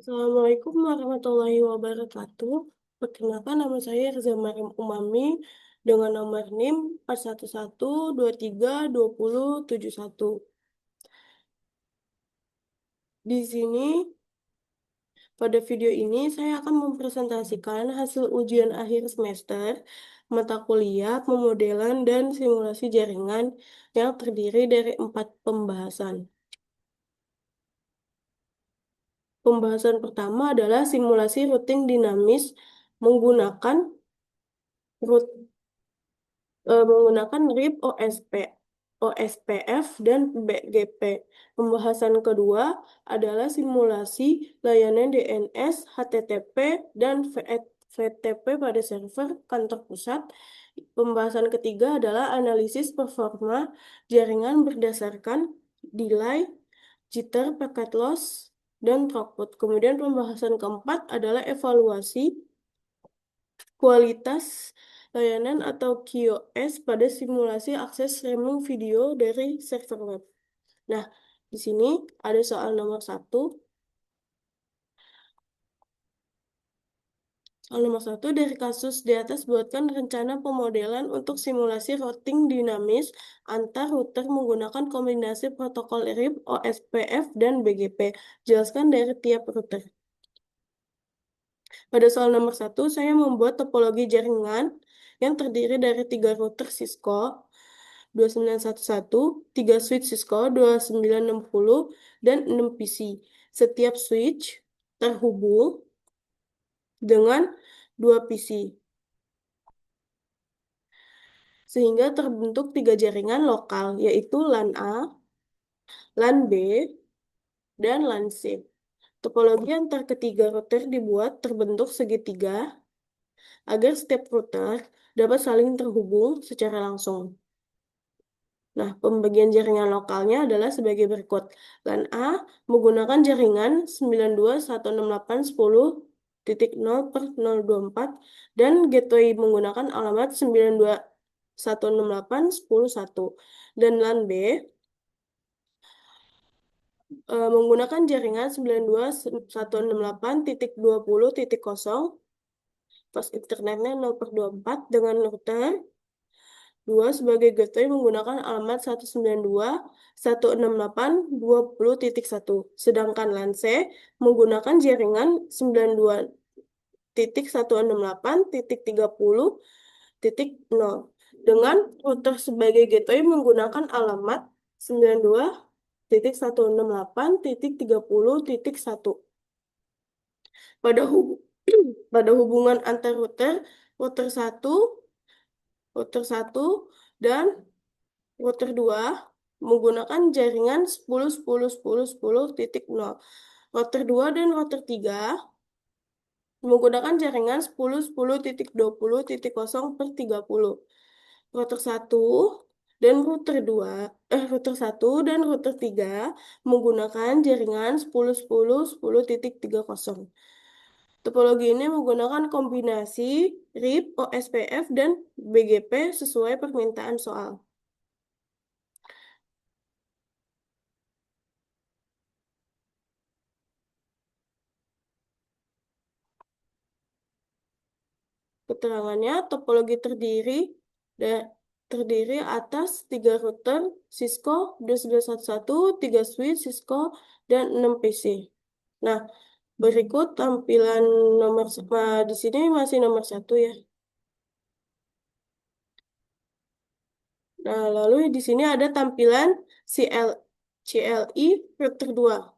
Assalamualaikum warahmatullahi wabarakatuh. Perkenalkan, nama saya Reza Maryam Umami dengan nomor NIM 411232071. Di sini, pada video ini, saya akan mempresentasikan hasil ujian akhir semester, mata kuliah, pemodelan, dan simulasi jaringan yang terdiri dari 4 pembahasan. Pembahasan pertama adalah simulasi routing dinamis menggunakan menggunakan RIP OSPF dan BGP. Pembahasan kedua adalah simulasi layanan DNS, HTTP, dan VTP pada server kantor pusat. Pembahasan ketiga adalah analisis performa jaringan berdasarkan delay, jitter, packet loss, dan throughput. Kemudian pembahasan keempat adalah evaluasi kualitas layanan atau QoS pada simulasi akses streaming video dari server web. Nah, di sini ada soal nomor 1. Soal nomor 1, dari kasus di atas buatkan rencana pemodelan untuk simulasi routing dinamis antar router menggunakan kombinasi protokol RIP, OSPF, dan BGP. Jelaskan dari tiap router. Pada soal nomor 1, saya membuat topologi jaringan yang terdiri dari 3 router Cisco 2911, 3 switch Cisco 2960, dan 6 PC. Setiap switch terhubung dengan 2 PC, sehingga terbentuk 3 jaringan lokal, yaitu LAN A, LAN B, dan LAN C. Topologi antar ketiga router dibuat terbentuk segitiga agar setiap router dapat saling terhubung secara langsung. Nah, pembagian jaringan lokalnya adalah sebagai berikut. LAN A menggunakan jaringan 92.168.10.0/024 dan gateway menggunakan alamat 92.168.10.1. Dan LAN B menggunakan jaringan 92.168.20.0, pas internetnya 0/24 dengan router 2 sebagai gateway menggunakan alamat 192.168.20.1. Sedangkan LAN C menggunakan jaringan 92.168.30.0 dengan router sebagai gateway menggunakan alamat 92.168.30.1. Pada pada hubungan antar router, router 1 dan router 2 menggunakan jaringan 10.10.10.10.0. Router 2 dan router 3 menggunakan jaringan 10.10.20.0/30. Router 1 dan router 1 dan router 3 menggunakan jaringan 10.10.10.30. Topologi ini menggunakan kombinasi RIP, OSPF, dan BGP sesuai permintaan soal. Keterangannya, topologi terdiri atas 3 router Cisco 2911, 3 switch Cisco, dan 6 PC. Nah, berikut tampilan di sini masih nomor 1 ya. Nah, lalu di sini ada tampilan CLI router 2.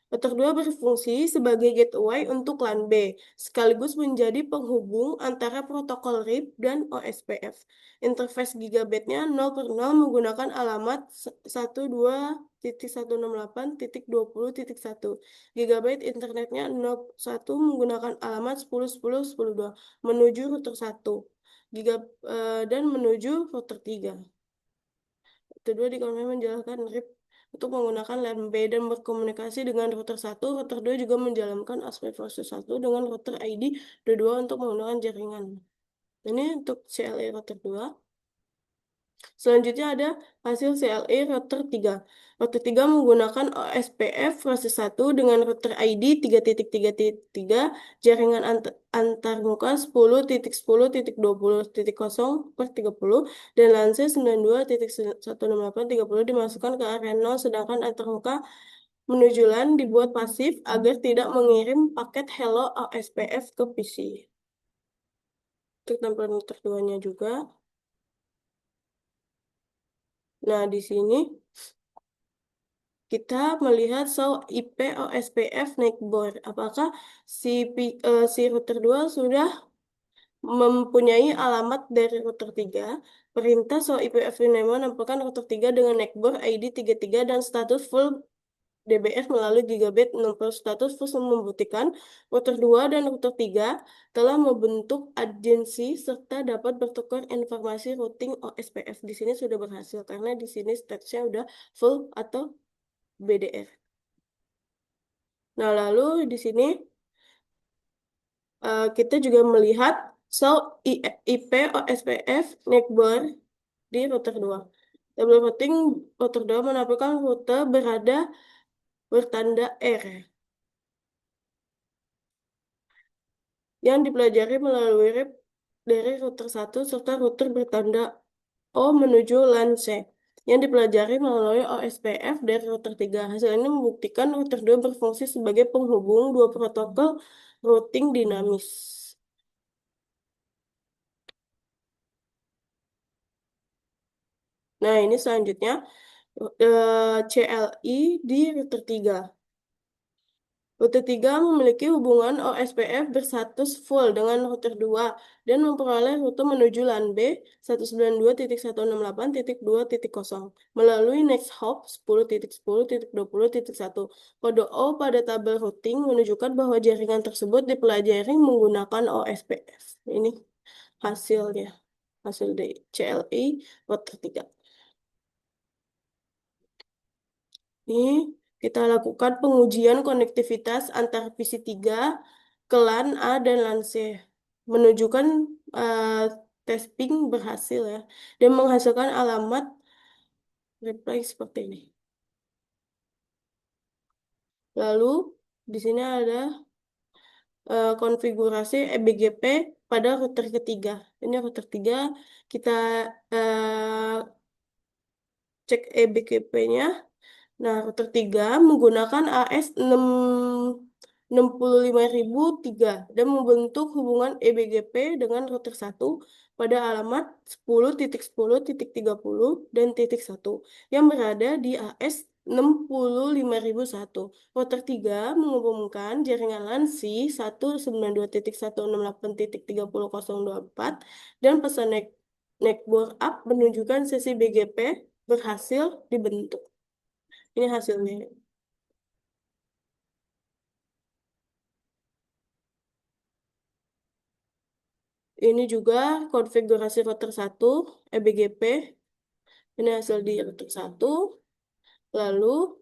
Router 2 berfungsi sebagai gateway untuk LAN B, sekaligus menjadi penghubung antara protokol RIP dan OSPF. Interface gigabitnya 0/0 menggunakan alamat 12.168.20.1. Gigabit internetnya 01 menggunakan alamat 10.10.10.2 menuju router 1 dan menuju router 3. Kedua, kami menjalankan RIP untuk menggunakan LAN B dan berkomunikasi dengan router 1. Router 2 juga menjalankan ASP proses 1 dengan router ID 22 untuk menggunakan jaringan. Ini untuk CLI router 2. Selanjutnya ada hasil CLI router 3. Router 3 menggunakan OSPF fase 1 dengan router ID 3.3.3, jaringan antarmuka 10.10.20.0/30 dan lansir 92.168.30 dimasukkan ke area 0, sedangkan antarmuka menuju LAN dibuat pasif agar tidak mengirim paket Hello OSPF ke PC. Untuk tampilan router 2-nya juga. Nah, di sini kita melihat show IP OSPF Neighbor. Apakah si router 2 sudah mempunyai alamat dari router 3? Perintah show IP OSPF Neighbor menampilkan router 3 dengan Neighbor ID 33 dan status full DBS melalui gigabit 60. Status full membuktikan router 2 dan router 3 telah membentuk agensi serta dapat bertukar informasi routing OSPF. Di sini sudah berhasil karena di sini statusnya udah full atau BDR. Nah, lalu di sini kita juga melihat show IP OSPF Neighbor di router 2. Tabel routing router 2 menampilkan rute berada bertanda R yang dipelajari melalui RIP dari router 1 serta router bertanda O menuju LAN C yang dipelajari melalui OSPF dari router 3. Hasil ini membuktikan router 2 berfungsi sebagai penghubung dua protokol routing dinamis. Nah, ini selanjutnya CLI di router 3. Router 3 memiliki hubungan OSPF berstatus full dengan router 2 dan memperoleh rute menuju LAN B 192.168.2.0 melalui next hop 10.10.20.1. Kode O pada tabel routing menunjukkan bahwa jaringan tersebut dipelajari menggunakan OSPF. Ini hasilnya, hasil dari CLI router 3. Ini kita lakukan pengujian konektivitas antar PC 3 ke LAN A dan LAN C. Menunjukkan eh, testing berhasil ya. Dan menghasilkan alamat reply seperti ini. Lalu di sini ada konfigurasi eBGP pada router ketiga. Ini router 3 kita cek eBGP-nya. Nah, router 3 menggunakan AS 65003 dan membentuk hubungan eBGP dengan router 1 pada alamat 10.10.30 dan titik 1 yang berada di AS 65001. Router 3 menghubungkan jaringan LAN C 192.168.30.024 dan pesan network up menunjukkan sesi BGP berhasil dibentuk. Ini hasilnya. Ini juga konfigurasi router 1, eBGP. Ini hasil di router 1. Lalu,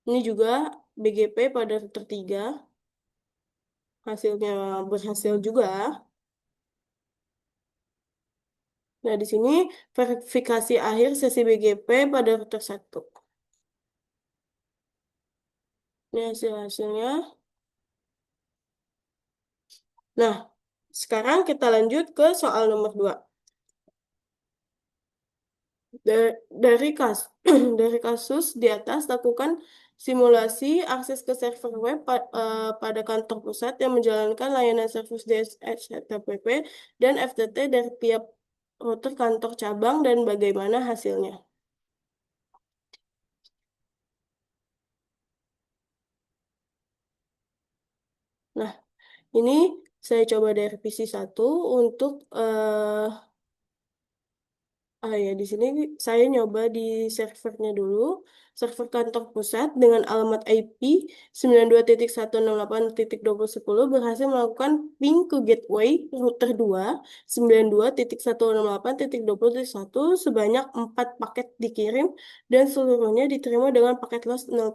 ini juga BGP pada router 3. Hasilnya berhasil juga. Nah, di sini verifikasi akhir sesi BGP pada router 1. Ini hasil-hasilnya. Nah, sekarang kita lanjut ke soal nomor 2. Dari dari kasus di atas, lakukan simulasi akses ke server web pada kantor pusat yang menjalankan layanan servis DNS HTTP dan FTP dari tiap router kantor cabang dan bagaimana hasilnya. Nah, ini saya coba dari PC 1 untuk ya di sini saya nyoba di servernya dulu. server kantor pusat dengan alamat IP 92.168.2010 berhasil melakukan ping ke gateway router 2 92.168.20.1 sebanyak 4 paket dikirim dan seluruhnya diterima dengan paket loss 0%.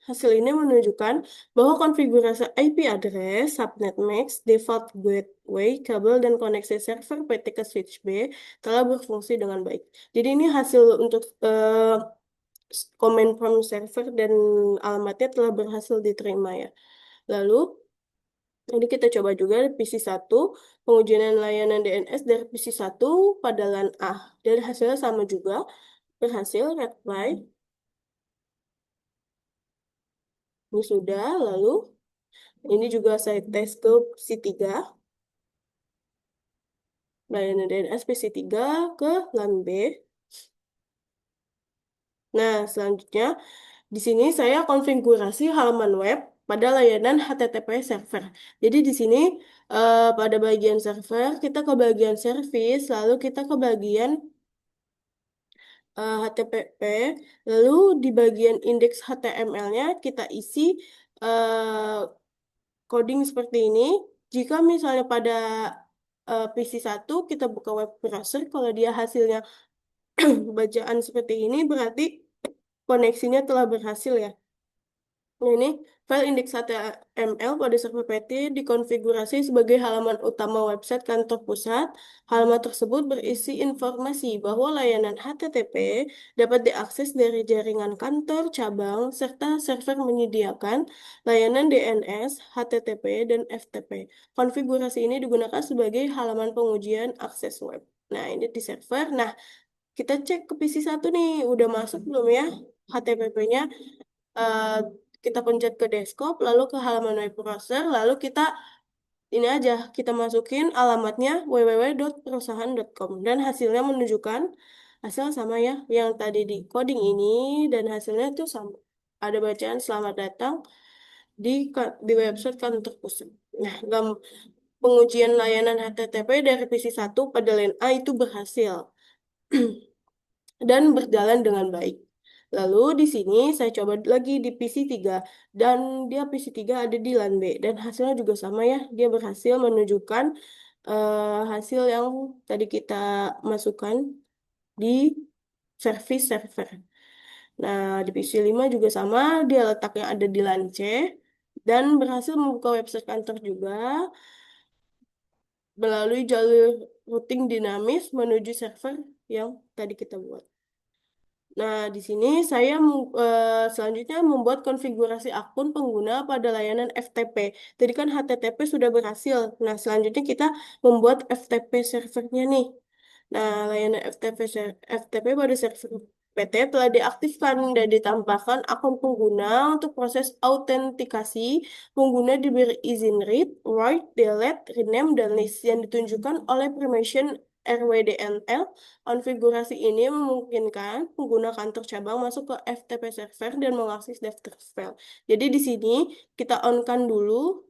Hasil ini menunjukkan bahwa konfigurasi IP address, subnet max, default gateway, kabel, dan koneksi server PT ke switch B telah berfungsi dengan baik. Jadi ini hasil untuk command from server dan alamatnya telah berhasil diterima ya. Lalu, ini kita coba juga PC1, pengujian layanan DNS dari PC1 pada LAN A. Dan hasilnya sama juga, berhasil, reply. Ini sudah, lalu ini juga saya tes ke PC3, layanan DNS PC3 ke LAN B. Nah, selanjutnya di sini saya konfigurasi halaman web pada layanan HTTP server. Jadi di sini pada bagian server kita ke bagian service, lalu kita ke bagian HTTP, lalu di bagian indeks HTML-nya kita isi eh, coding seperti ini. Jika misalnya pada PC1 kita buka web browser, kalau dia hasilnya bacaan seperti ini berarti koneksinya telah berhasil ya. Nah, ini file indeks HTML pada server PT dikonfigurasi sebagai halaman utama website kantor pusat. Halaman tersebut berisi informasi bahwa layanan HTTP dapat diakses dari jaringan kantor, cabang, serta server menyediakan layanan DNS, HTTP, dan FTP. Konfigurasi ini digunakan sebagai halaman pengujian akses web. Nah, ini di server. Nah, kita cek ke PC1 nih, udah masuk belum ya HTTP-nya? eh, kita pencet ke desktop, lalu ke halaman web browser, lalu kita ini aja, kita masukin alamatnya www.perusahaan.com dan hasilnya menunjukkan hasil sama ya, yang tadi di coding ini dan hasilnya itu sama. Ada bacaan selamat datang di di website kantor pusat. Nah, pengujian layanan HTTP dari PC1 pada LAN A itu berhasil dan berjalan dengan baik. Lalu di sini saya coba lagi di PC3 dan dia PC3 ada di LAN B dan hasilnya juga sama ya. Dia berhasil menunjukkan hasil yang tadi kita masukkan di service server. Nah, di PC5 juga sama, dia letaknya ada di LAN C dan berhasil membuka website kantor juga melalui jalur routing dinamis menuju server yang tadi kita buat. Nah, di sini saya selanjutnya membuat konfigurasi akun pengguna pada layanan FTP. Tadi kan HTTP sudah berhasil. Nah, selanjutnya kita membuat FTP servernya nih. Nah, layanan FTP pada server PT telah diaktifkan dan ditambahkan akun pengguna untuk proses autentikasi. Pengguna diberi izin read, write, delete, rename, dan list yang ditunjukkan oleh permission RWDNL. Konfigurasi ini memungkinkan pengguna kantor cabang masuk ke FTP server dan mengakses daftar file. Jadi di sini kita on-kan dulu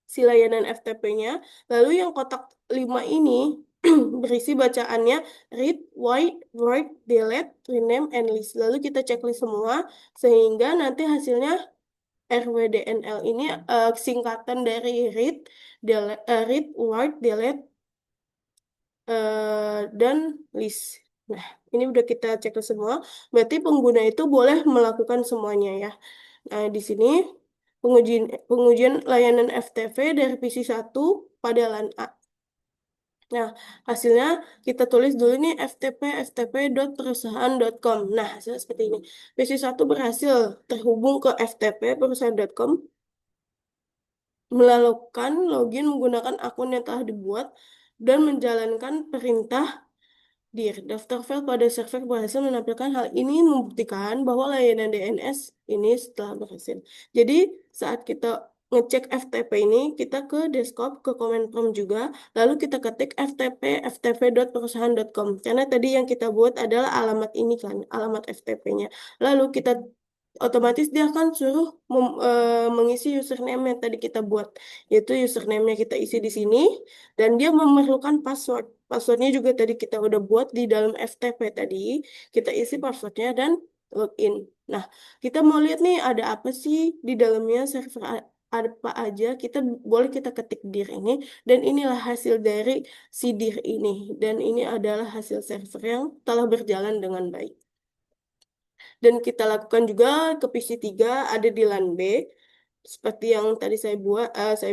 si layanan FTP-nya. Lalu yang kotak 5 ini berisi bacaannya read, write, delete, rename, and list. Lalu kita checklist semua sehingga nanti hasilnya RWDNL ini singkatan dari read, write, delete, dan list. Nah, ini udah kita checklist semua. Berarti pengguna itu boleh melakukan semuanya ya. Nah, di sini pengujian pengujian layanan FTP dari PC1 pada LAN A. Nah, hasilnya kita tulis dulu nih ftp.perusahaan.com. Nah, hasilnya seperti ini. PC1 berhasil terhubung ke ftp perusahaan.com, melakukan login menggunakan akun yang telah dibuat, dan menjalankan perintah dir. Daftar file pada server berhasil menampilkan hal ini membuktikan bahwa layanan DNS ini setelah berhasil. Jadi saat kita ngecek FTP ini, kita ke desktop, ke command prompt juga, lalu kita ketik ftp.perusahaan.com. Karena tadi yang kita buat adalah alamat ini kan, alamat FTP-nya. Lalu kita otomatis dia akan suruh mengisi username yang tadi kita buat, yaitu username-nya kita isi di sini, dan dia memerlukan password. Passwordnya juga tadi kita udah buat di dalam FTP tadi. Kita isi passwordnya dan login. Nah, kita mau lihat nih ada apa sih di dalamnya server apa aja. Boleh kita ketik dir ini dan inilah hasil dari si dir ini dan ini adalah hasil server yang telah berjalan dengan baik. Dan kita lakukan juga ke PC3 ada di LAN B. Seperti yang tadi saya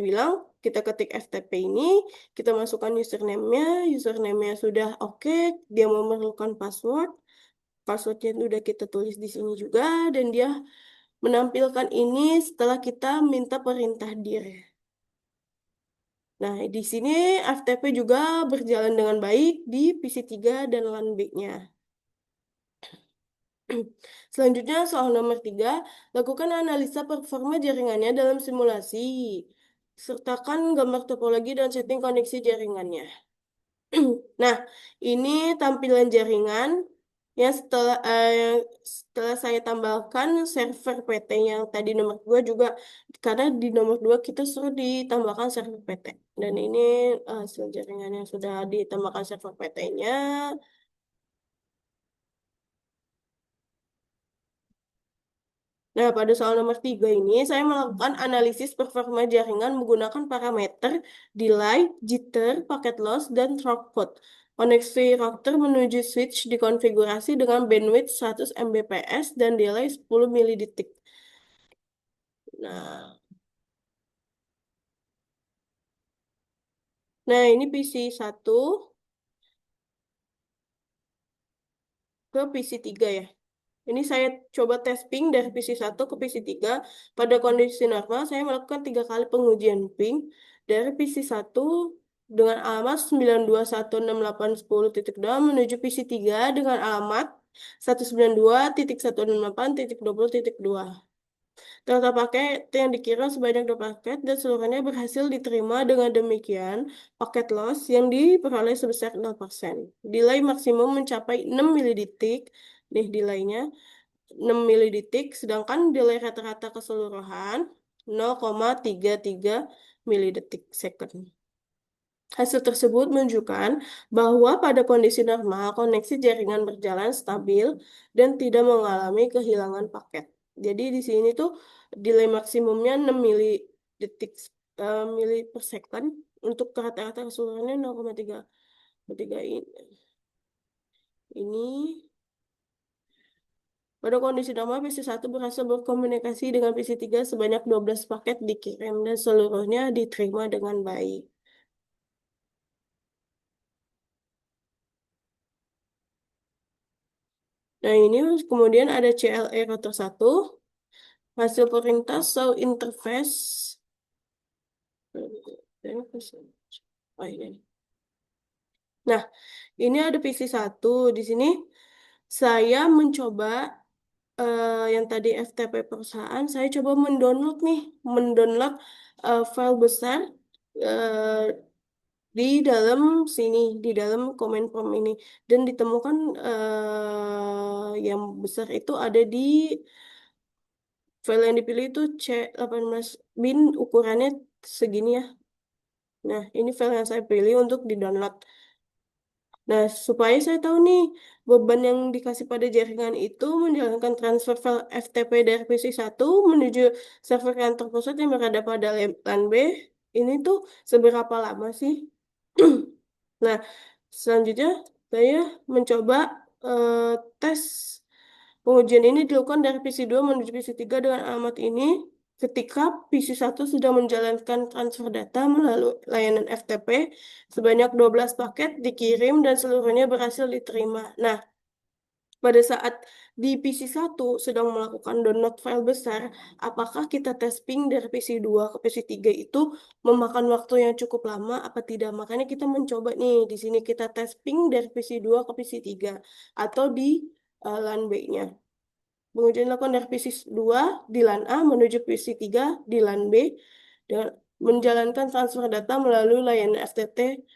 bilang, kita ketik FTP ini, kita masukkan username-nya sudah oke, dia memerlukan password, passwordnya udah kita tulis di sini juga, dan dia menampilkan ini setelah kita minta perintah dir. Nah, di sini FTP juga berjalan dengan baik di PC3 dan LAN B-nya. Selanjutnya, soal nomor 3, lakukan analisa performa jaringannya dalam simulasi. Sertakan gambar topologi dan setting koneksi jaringannya. Nah, ini tampilan jaringan yang setelah saya tambahkan server PT yang tadi nomor 2 juga, karena di nomor 2 kita suruh ditambahkan server PT. Dan ini hasil jaringan yang sudah ditambahkan server PT-nya. Nah, pada soal nomor 3 ini, saya melakukan analisis performa jaringan menggunakan parameter delay, jitter, packet loss, dan throughput. Koneksi router menuju switch dikonfigurasi dengan bandwidth 100 Mbps dan delay 10 milidetik. Nah, ini PC1 ke PC3 ya. Ini saya coba testing dari PC1 ke PC3. Pada kondisi normal, saya melakukan 3 kali pengujian ping dari PC1 dengan alamat 9216810.2 menuju PC3 dengan alamat 192.168.20.2. Data paket yang dikirim sebanyak 2 paket dan seluruhnya berhasil diterima. Dengan demikian, paket loss yang diperoleh sebesar 0%. Delay maksimum mencapai 6 milidetik. Nih delaynya 6 milidetik, sedangkan delay rata-rata keseluruhan 0,33 milidetik second. Hasil tersebut menunjukkan bahwa pada kondisi normal, koneksi jaringan berjalan stabil dan tidak mengalami kehilangan paket. Jadi di sini tuh delay maksimumnya 6 milidetik mili per second untuk rata-rata keseluruhannya 0,3 ini. Pada kondisi normal, PC1 berhasil berkomunikasi dengan PC3 sebanyak 12 paket dikirim dan seluruhnya diterima dengan baik. Nah, ini kemudian ada CLE router 1, hasil perintah show interface. Oh, ini. Nah, ini ada PC1. Di sini saya mencoba yang tadi FTP perusahaan, saya coba mendownload file besar eh, di dalam sini, di dalam komen prompt ini, dan ditemukan yang besar itu ada di file yang dipilih itu C18 bin, ukurannya segini ya. Nah, ini file yang saya pilih untuk di-download. Nah, supaya saya tahu nih, beban yang dikasih pada jaringan itu menjalankan transfer file FTP dari PC1 menuju server kantor pusat yang berada pada LAN B, ini tuh seberapa lama sih? Nah, selanjutnya saya mencoba eh, tes pengujian ini dilakukan dari PC2 menuju PC3 dengan alamat ini ketika PC1 sedang menjalankan transfer data melalui layanan FTP sebanyak 12 paket dikirim dan seluruhnya berhasil diterima. Nah, pada saat di PC1 sedang melakukan download file besar, apakah kita tes ping dari PC2 ke PC3 itu memakan waktu yang cukup lama apa tidak? Makanya kita mencoba nih, di sini kita tes ping dari PC2 ke PC3 atau di LAN B-nya. Pengujian dilakukan dari PC2 di LAN A menuju PC3 di LAN B dengan menjalankan transfer data melalui layanan FTP.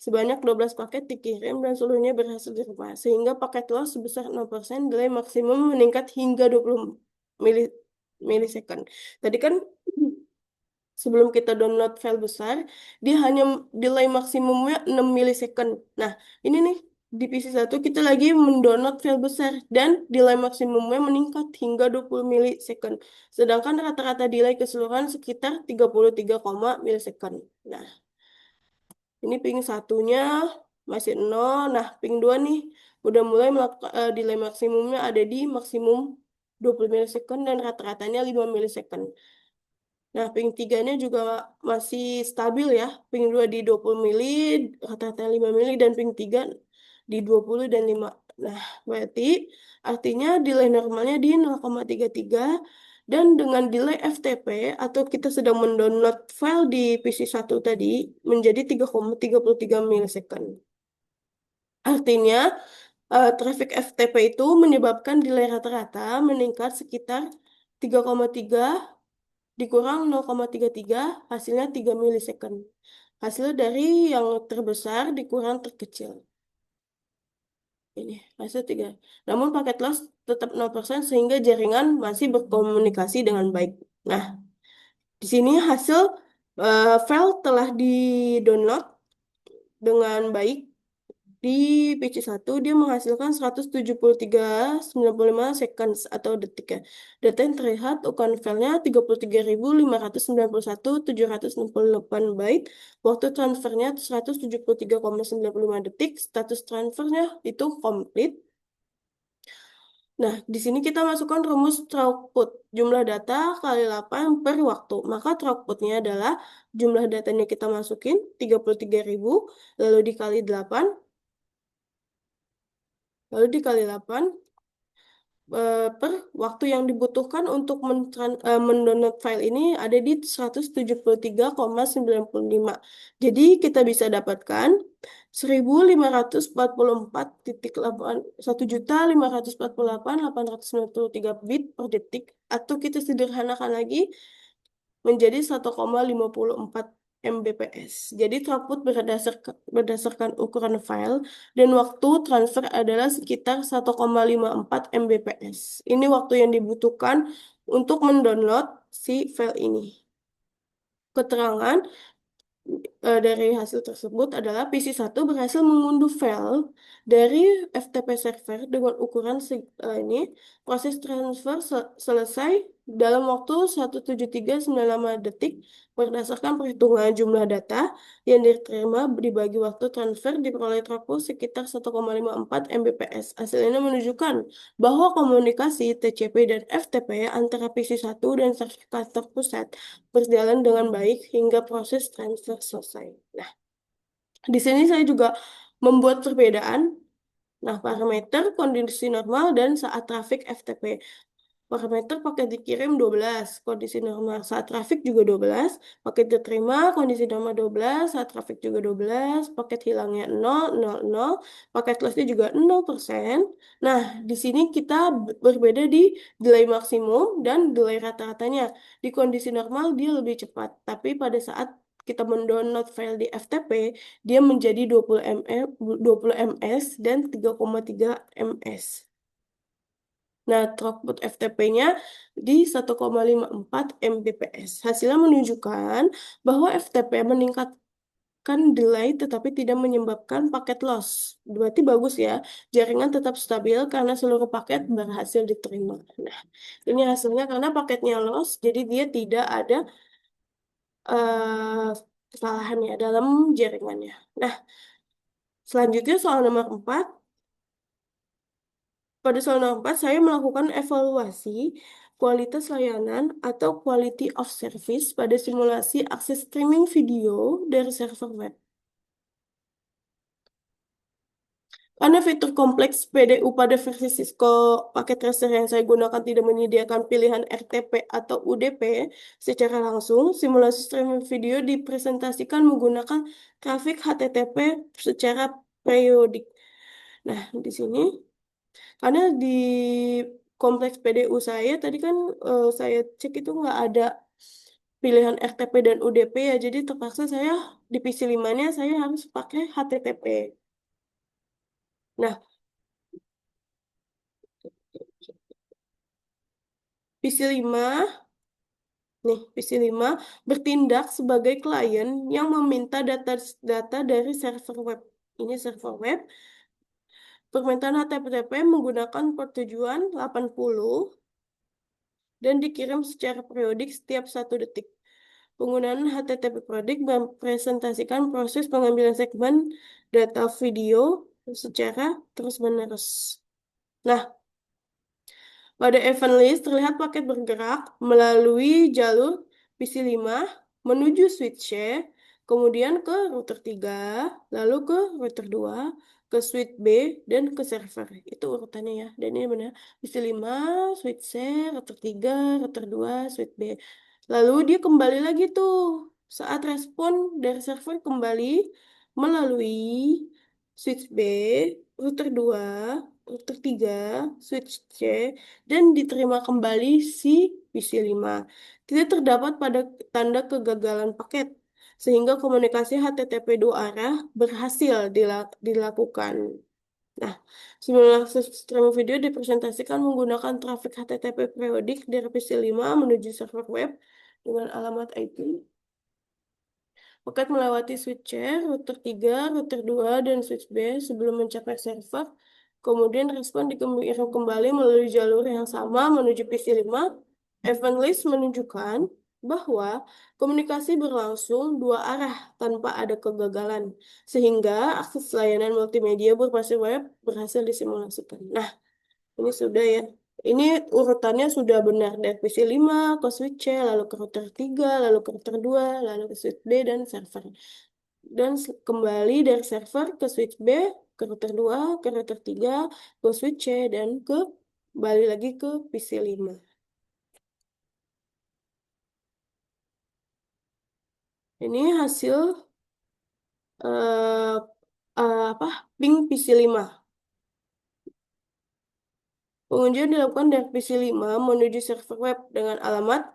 Sebanyak 12 paket dikirim dan seluruhnya berhasil diterima, sehingga paket loss sebesar 0%, delay maksimum meningkat hingga 20 mili milisecond. Tadi kan sebelum kita download file besar, dia hanya delay maksimumnya 6 milisecond. Nah, ini nih di PC1 kita lagi mendownload file besar dan delay maksimumnya meningkat hingga 20 milisecond. Sedangkan rata-rata delay keseluruhan sekitar 33, milisecond. Nah, ini ping satunya masih 0. Nah, ping 2 nih udah mulai melakukan delay maksimumnya ada di maksimum 20 milisecond dan rata-ratanya 5 milisecond. Nah, ping 3-nya juga masih stabil ya. Ping 2 di 20 mili, rata-rata 5 mili, dan ping 3 di 20 dan 5. Nah, berarti artinya delay normalnya di 0,33 dan dengan delay FTP atau kita sedang mendownload file di PC1 tadi menjadi 3,33 milisecond. Artinya, traffic FTP itu menyebabkan delay rata-rata meningkat sekitar 3,3 dikurang 0,33 hasilnya 3 milisecond. Hasil dari yang terbesar dikurang terkecil. Ini hasil 3. Namun paket loss tetap 0% sehingga jaringan masih berkomunikasi dengan baik. Nah, di sini hasil file telah di-download dengan baik. Di PC1 dia menghasilkan 173,95 seconds atau detik ya. Data yang terlihat ukuran filenya 33.591,768 byte. Waktu transfernya 173,95 detik. Status transfernya itu komplit. Nah, di sini kita masukkan rumus throughput. Jumlah data kali 8 per waktu. Maka throughputnya adalah jumlah datanya kita masukin 33.000 lalu dikali 8 lalu dikali 8 per waktu yang dibutuhkan untuk mendownload file ini ada di 173,95. Jadi kita bisa dapatkan 1544,8 1.548.893 bit per detik atau kita sederhanakan lagi menjadi 1,54 Mbps. Jadi throughput berdasarkan ukuran file dan waktu transfer adalah sekitar 1,54 Mbps. Ini waktu yang dibutuhkan untuk mendownload si file ini. Keterangan dari hasil tersebut adalah PC1 berhasil mengunduh file dari FTP server dengan ukuran ini. Proses transfer selesai dalam waktu 173,95 detik berdasarkan perhitungan jumlah data yang diterima dibagi waktu transfer diperoleh throughput sekitar 1,54 Mbps. Hasil ini menunjukkan bahwa komunikasi TCP dan FTP antara PC1 dan server terpusat berjalan dengan baik hingga proses transfer selesai. Nah, di sini saya juga membuat perbedaan. Nah, parameter kondisi normal dan saat traffic FTP. Parameter paket dikirim 12, kondisi normal. Saat traffic juga 12, paket diterima, kondisi normal 12, saat traffic juga 12, paket hilangnya 0, 0, 0, paket lossnya juga 0%. Nah, di sini kita berbeda di delay maksimum dan delay rata-ratanya. Di kondisi normal dia lebih cepat, tapi pada saat kita mendownload file di FTP, dia menjadi 20 ms dan 3,3 ms. Nah, throughput FTP-nya di 1,54 Mbps. Hasilnya menunjukkan bahwa FTP meningkatkan delay tetapi tidak menyebabkan paket loss. Berarti bagus ya, jaringan tetap stabil karena seluruh paket berhasil diterima. Nah, ini hasilnya karena paketnya loss, jadi dia tidak ada kesalahan ya dalam jaringannya. Nah, selanjutnya soal nomor 4. Pada soal nomor 4, saya melakukan evaluasi kualitas layanan atau quality of service pada simulasi akses streaming video dari server web. Karena fitur kompleks PDU pada versi Cisco paket tracer yang saya gunakan tidak menyediakan pilihan RTP atau UDP secara langsung, simulasi streaming video dipresentasikan menggunakan trafik HTTP secara periodik. Nah, di sini karena di kompleks PDU saya tadi kan saya cek itu nggak ada pilihan RTP dan UDP ya, jadi terpaksa saya di PC5-nya saya harus pakai HTTP. Nah, PC5 PC5 bertindak sebagai klien yang meminta data dari server web. Ini server web. Permintaan HTTP menggunakan port tujuan 80 dan dikirim secara periodik setiap 1 detik. Penggunaan HTTP periodik mempresentasikan proses pengambilan segmen data video secara terus-menerus. Nah, pada event list terlihat paket bergerak melalui jalur PC5 menuju switch C, kemudian ke router 3, lalu ke router 2, ke switch B, dan ke server. Itu urutannya ya. Dan ini benar. PC5, switch C, router 3, router 2, switch B. Lalu dia kembali lagi tuh saat respon dari server kembali melalui switch B, router 2, router 3, switch C, dan diterima kembali si PC5. Tidak terdapat pada tanda kegagalan paket, sehingga komunikasi HTTP dua arah berhasil dilakukan. Nah, simulasi streaming video dipresentasikan menggunakan trafik HTTP periodik dari PC5 menuju server web dengan alamat IP. Paket melewati switch C, router 3, router 2, dan switch B sebelum mencapai server. Kemudian respon dikirim kembali melalui jalur yang sama menuju PC5. Event list menunjukkan bahwa komunikasi berlangsung dua arah tanpa ada kegagalan, sehingga akses layanan multimedia berbasis web berhasil disimulasikan. Nah, ini sudah ya. Ini urutannya sudah benar dari PC5 ke switch C, lalu ke router 3, lalu ke router 2, lalu ke switch B dan server. Dan kembali dari server ke switch B, ke router 2, ke router 3, ke switch C, dan kembali lagi ke PC5. Ini hasil eh, apa ping PC5. Pengunjung dilakukan dari PC5 menuju server web dengan alamat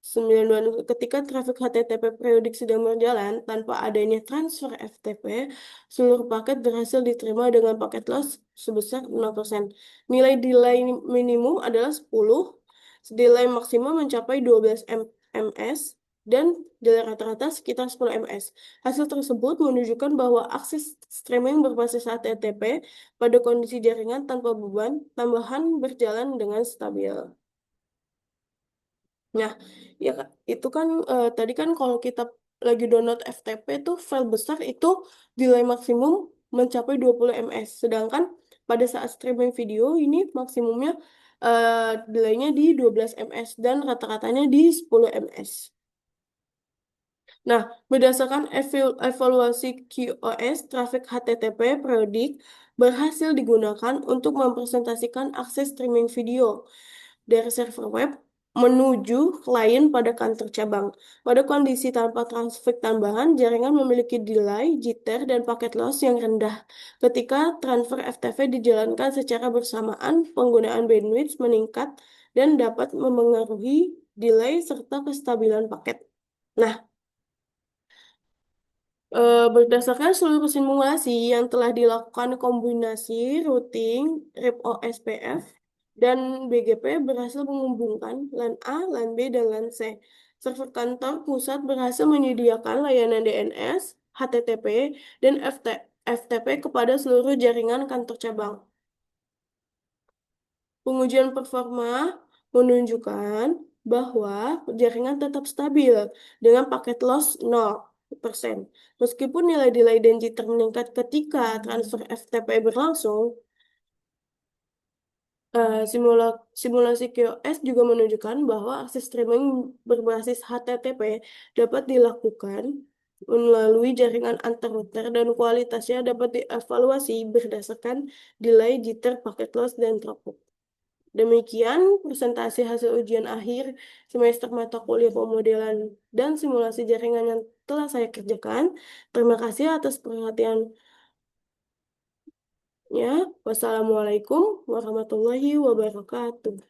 92. Ketika trafik HTTP periodik sedang berjalan tanpa adanya transfer FTP, seluruh paket berhasil diterima dengan paket loss sebesar 0%. Nilai delay minimum adalah 10, delay maksimum mencapai 12 ms, dan delay rata-rata sekitar 10 ms. Hasil tersebut menunjukkan bahwa akses streaming berbasis HTTP pada kondisi jaringan tanpa beban tambahan berjalan dengan stabil. Nah, ya itu kan tadi kan kalau kita lagi download FTP tuh file besar itu delay maksimum mencapai 20 ms. Sedangkan pada saat streaming video ini maksimumnya delaynya di 12 ms dan rata-ratanya di 10 ms. Nah, berdasarkan evaluasi QoS, trafik HTTP periodik berhasil digunakan untuk mempresentasikan akses streaming video dari server web menuju klien pada kantor cabang. Pada kondisi tanpa trafik tambahan, jaringan memiliki delay, jitter, dan paket loss yang rendah. Ketika transfer FTP dijalankan secara bersamaan, penggunaan bandwidth meningkat dan dapat memengaruhi delay serta kestabilan paket. Nah, berdasarkan seluruh simulasi yang telah dilakukan kombinasi routing, RIP OSPF, dan BGP berhasil menghubungkan LAN A, LAN B, dan LAN C. Server kantor pusat berhasil menyediakan layanan DNS, HTTP, dan FTP kepada seluruh jaringan kantor cabang. Pengujian performa menunjukkan bahwa jaringan tetap stabil dengan paket loss 0%. Meskipun nilai delay dan jitter meningkat ketika transfer FTP berlangsung, simulasi QoS juga menunjukkan bahwa akses streaming berbasis HTTP dapat dilakukan melalui jaringan antar router dan kualitasnya dapat dievaluasi berdasarkan delay, jitter, paket loss, dan throughput. Demikian presentasi hasil ujian akhir semester mata kuliah pemodelan dan simulasi jaringan yang telah saya kerjakan. Terima kasih atas perhatiannya. Wassalamualaikum warahmatullahi wabarakatuh.